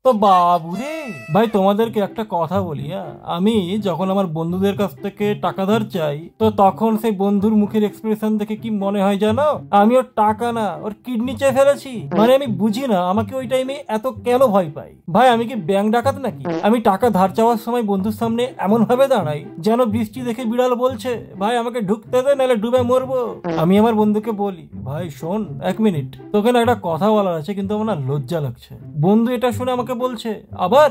তো বাবু রে ভাই, তোমাদেরকে একটা কথা বলি। আমি যখন আমার বন্ধুদের কাছ থেকে টাকা ধার চাই, তো তখন সেই বন্ধুর মুখের এক্সপ্রেশন দেখে কি মনে হয় জানো? আমি ওর টাকা না, ওর কিডনি চেয়ে ফেলেছি। মানে আমি বুঝি না আমাকে ওই টাইমে এত কেন ভয় পাই। ভাই আমি কি ব্যাংক ডাকাত নাকি? আমি টাকা ধার চাওয়ার সময় বন্ধুর সামনে এমন ভাবে দাঁড়াই যেন বৃষ্টি দেখে বিড়াল বলছে ভাই আমাকে ঢুকতে দে, নাহলে ডুবে মরবো। আমি আমার বন্ধুকে বলি, ভাই শোন 1 মিনিট, তোকে না একটা কথা বলার আছে, কিন্তু আমার না লজ্জা লাগছে। বন্ধু এটা শুনে আমাকে বলছে, আবার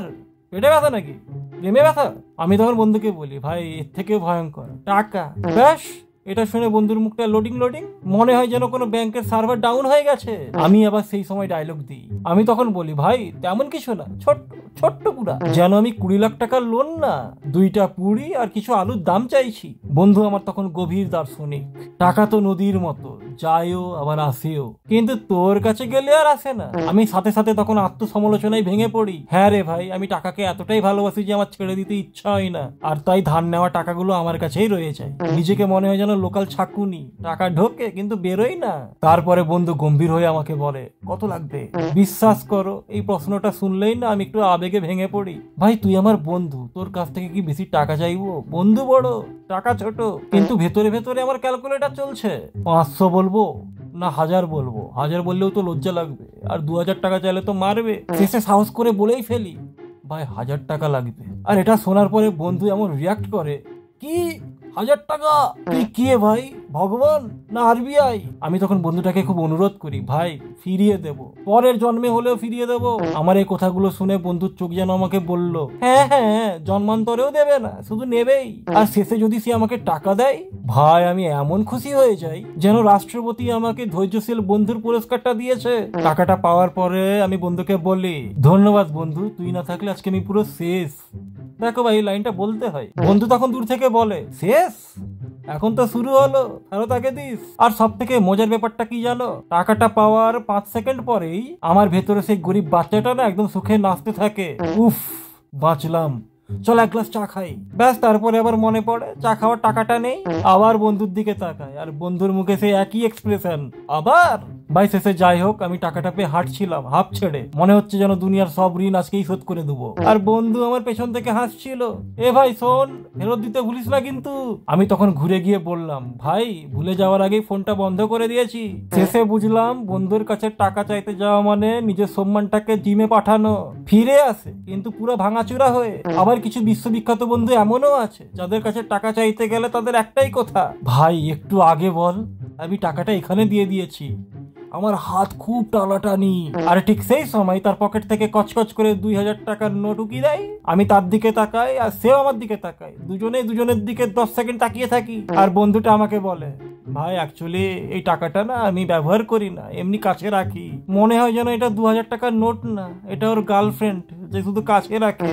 পেটে ব্যথা নাকি, প্রেমে ব্যথা? আমি তখন বন্ধুকে বলি, ভাই এর থেকে ভয়ঙ্কর টাকা। ব্যাস, এটা শুনে বন্ধুর মুখটা লোডিং লোডিং, মনে হয় যেন কোনো ব্যাংকের সার্ভার ডাউন হয়ে গেছে। আমি আবার সেই সময় ডায়লগ দিই। আমি তখন বলি, ভাই তেমন কিছু না, ছোট্ট ছোট্ট পুরা, যেন আমি 20 লাখ টাকার লোন না, 2টা পুরি আর কিছু আলুর দাম চাইছি। বন্ধু আমার তখন গভীর দার্শনিক, টাকা তো নদীর মতো, যায়ও আবার আসেও, কিন্তু তোর কাছে গেলে আর আসে না। আমি সাথে সাথে তখন আত্মসমালোচনায় ভেঙে পড়ি। হ্যাঁ রে ভাই, আমি টাকাকে এতটাই ভালোবাসি যে আমার ছেড়ে দিতে ইচ্ছা হয় না, আর তাই ধার নেওয়া টাকাগুলো আমার কাছেই রয়ে যায়। নিজেকে মনে হয় যেন লোকাল ছাকুনি, টাকা ঢোকে কিন্তু বেরোই না। তারপরে বন্ধু গম্ভীর হয়ে আমাকে বলে, কত লাগবে? বিশ্বাস করো এই প্রশ্নটা শুনলেই না আমি একটু আবেগে ভেঙে পড়ি। ভাই তুই আমার বন্ধু, তোর কাছ থেকে কি বেশি টাকা চাইবো? বন্ধু বড়, টাকা ছোট, কিন্তু ভেতরে ভেতরে আমার ক্যালকুলেটর চলছে। 500 বলবো না 1000 বলবো? 1000 বললেও তো লজ্জা লাগবে, আর 2000 টাকা চাইলে তো মারবে। শেষে সাহস করে বলেই ফেলি, ভাই 1000 টাকা লাগবে। আর এটা শোনার পরে বন্ধু এমন রিয়াক্ট করে, কি 1000 টাকা? তুই কে ভাই, ভগবান না আরবিআই? আমি তখন বন্ধুটাকে খুব অনুরোধ করি, ভাই ফিরিয়ে দেব, পরের জন্মে হলেও ফিরিয়ে দেব। আমার এই কথাগুলো শুনে বন্ধুর চোখ যেন আমাকে বলল, হ্যাঁ হ্যাঁ, জন্মান্তরেও দেবে না, শুধু নেবেই। আর শেষে যদি সে আমাকে টাকা দেয়, ভাই আমি এমন খুশি হয়ে যাই যেন রাষ্ট্রপতি আমাকে ধৈর্যশীল বন্ধুর পুরস্কারটা দিয়েছে। টাকাটা পাওয়ার পরে আমি বন্ধুকে বলি, ধন্যবাদ বন্ধু, তুই না থাকলে আজকে আমি পুরো শেষ। দেখো ভাই, এই লাইনটা বলতে হয়। বন্ধু তখন দূর থেকে বলে, শেষ? এখন তো শুরু হলো, ফেরত আগে দিস। আর সব থেকে মজার ব্যাপারটা কি জানো? টাকাটা পাওয়ার 5 সেকেন্ড পরেই আমার ভেতরে সেই গরিব বাচ্চাটা না একদম সুখে নাচতে থাকে। উফ, বাঁচলাম, চল এক গ্লাস চা খাই। ব্যাস, তারপরে আবার মনে পড়ে চা খাওয়ার টাকাটা নেই। আবার বন্ধুর দিকে তাকায়, আর বন্ধুর মুখে সেই একই এক্সপ্রেশন, আবার। ভাই শেষে যাই হোক, আমি টাকাটা পেয়ে হাঁটছিলাম হাফ ছেড়ে, মনে হচ্ছে যেন দুনিয়ার সব ঋণ আজকেই শোধ করে দেবো। আর বন্ধু আমার পেছন থেকে হাসছিল, এ ভাই শোন, ফেরত দিতে ভুলিস না কিন্তু। আমি তখন ঘুরে গিয়ে বললাম, ভাই ভুলে যাওয়ার আগেই ফোনটা বন্ধ করে দিয়েছি। শেষে বুঝলাম বন্ধুর কাছে টাকা চাইতে যাওয়া মানে নিজের সম্মানটাকে জিমে পাঠানো। ফিরে আসে কিন্তু পুরো ভাঙাচুরা হয়ে। আবার কিছু বিশ্ববিখ্যাত বন্ধু এমনও আছে যাদের কাছে টাকা চাইতে গেলে তাদের একটাই কথা, ভাই একটু আগে বল, আমি টাকাটা এখানে দিয়ে দিয়েছি। আমার হাত খুব টানাটানি। আর ঠিক সেই সময় তার পকেট থেকে কচকচ করে 2000 টাকার নোট উকি দেয়। আমি তার দিকে তাকাই আর সেও আমার দিকে তাকায়, দুজনেই দুজনের দিকে 10 সেকেন্ড তাকিয়ে থাকি। আর বন্ধুটা আমাকে বলে, ভাই অ্যাকচুয়ালি এই টাকাটা না আমি ব্যবহার করি না, এমনি কাছে রাখি। মনে হয় যেন এটা 2000 টাকার নোট না, এটা ওর গার্লফ্রেন্ড যে শুধু কাছে রাখে।